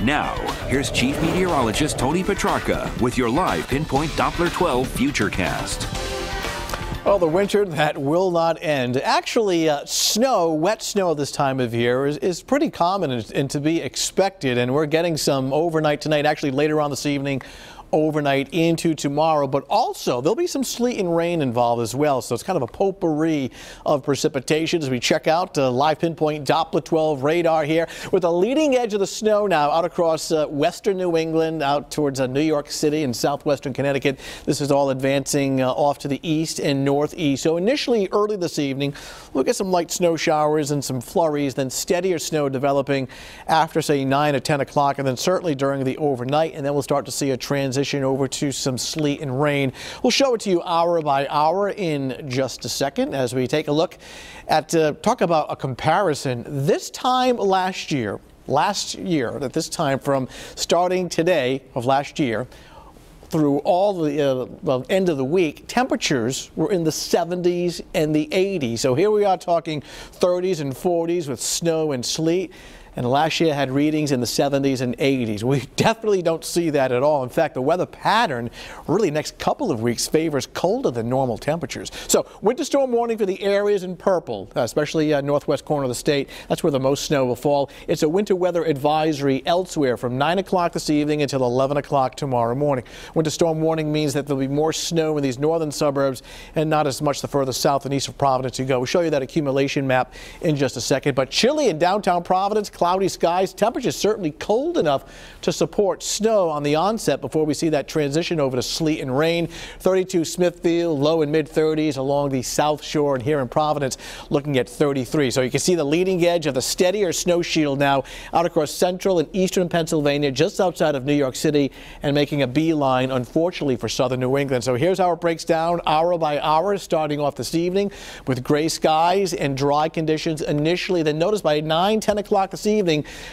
Now, here's Chief Meteorologist Tony Petrarca with your live Pinpoint Doppler 12 Futurecast. Well, the winter that will not end. Actually, snow, wet snow this time of year is pretty common and to be expected. And we're getting some overnight tonight, actually later on this evening, overnight into tomorrow, but also there'll be some sleet and rain involved as well. So it's kind of a potpourri of precipitation as we check out live Pinpoint Doppler 12 radar here with the leading edge of the snow now out across western New England, out towards New York City and southwestern Connecticut. This is all advancing off to the east and northeast. So initially early this evening, we'll get some light snow showers and some flurries, then steadier snow developing after, say, 9 or 10 o'clock, and then certainly during the overnight, and then we'll start to see a transition over to some sleet and rain. We'll show it to you hour by hour in just a second as we take a look at, talk about a comparison. This time last year at this time from starting today of last year through all the end of the week, temperatures were in the 70s and the 80s. So here we are talking 30s and 40s with snow and sleet. And last year had readings in the 70s and 80s. We definitely don't see that at all. In fact, the weather pattern really next couple of weeks favors colder than normal temperatures. So winter storm warning for the areas in purple, especially northwest corner of the state. That's where the most snow will fall. It's a winter weather advisory elsewhere from 9 o'clock this evening until 11 o'clock tomorrow morning. Winter storm warning means that there'll be more snow in these northern suburbs and not as much the further south and east of Providence you go. We'll show you that accumulation map in just a second. But chilly in downtown Providence, cloudy skies, temperatures certainly cold enough to support snow on the onset before we see that transition over to sleet and rain. 32 Smithfield, low and mid 30s along the south shore, and here in Providence looking at 33. So you can see the leading edge of the steadier snow shield now out across central and eastern Pennsylvania, just outside of New York City, and making a beeline, unfortunately, for southern New England. So here's how it breaks down hour by hour, starting off this evening with gray skies and dry conditions initially. Then notice by 9, 10 o'clock this evening,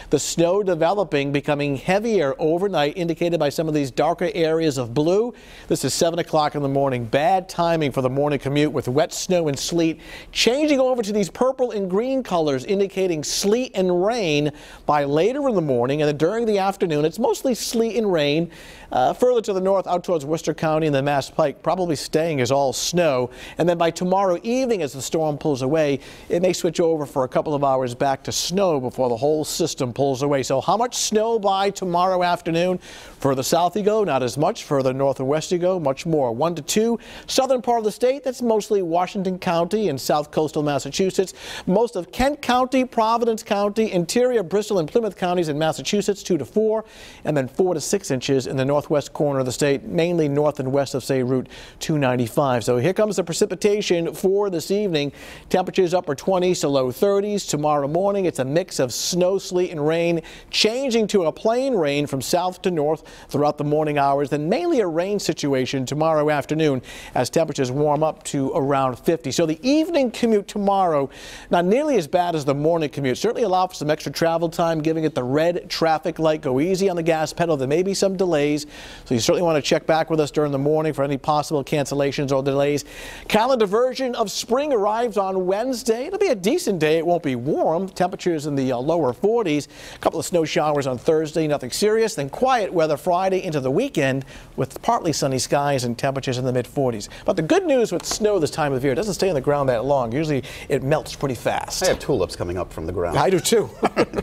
the snow developing, becoming heavier overnight, indicated by some of these darker areas of blue. This is 7 o'clock in the morning. Bad timing for the morning commute with wet snow and sleet, changing over to these purple and green colors, indicating sleet and rain by later in the morning, and then during the afternoon it's mostly sleet and rain. Further to the north out towards Worcester County and the Mass Pike, probably staying as all snow. And then by tomorrow evening, as the storm pulls away, it may switch over for a couple of hours back to snow before the whole system pulls away. So how much snow by tomorrow afternoon? Further south you go, not as much. Further north and west you go, much more. 1 to 2. Southern part of the state, that's mostly Washington County and south coastal Massachusetts. Most of Kent County, Providence County, interior Bristol and Plymouth counties in Massachusetts, 2 to 4. And then 4 to 6 inches in the northwest corner of the state, mainly north and west of, say, Route 295. So here comes the precipitation for this evening. Temperatures upper 20s to low 30s. Tomorrow morning, it's a mix of snow, sleet, and rain, changing to a plain rain from south to north throughout the morning hours, then mainly a rain situation tomorrow afternoon as temperatures warm up to around 50. So the evening commute tomorrow, not nearly as bad as the morning commute. Certainly allow for some extra travel time, giving it the red traffic light. Go easy on the gas pedal. There may be some delays, so you certainly want to check back with us during the morning for any possible cancellations or delays. Calendar version of spring arrives on Wednesday. It'll be a decent day. It won't be warm. Temperatures in the lower 40s. A couple of snow showers on Thursday, nothing serious. Then quiet weather Friday into the weekend with partly sunny skies and temperatures in the mid 40s. But the good news with snow this time of year, it doesn't stay on the ground that long. Usually it melts pretty fast. I have tulips coming up from the ground. I do too.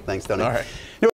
Thanks, Tony. All right.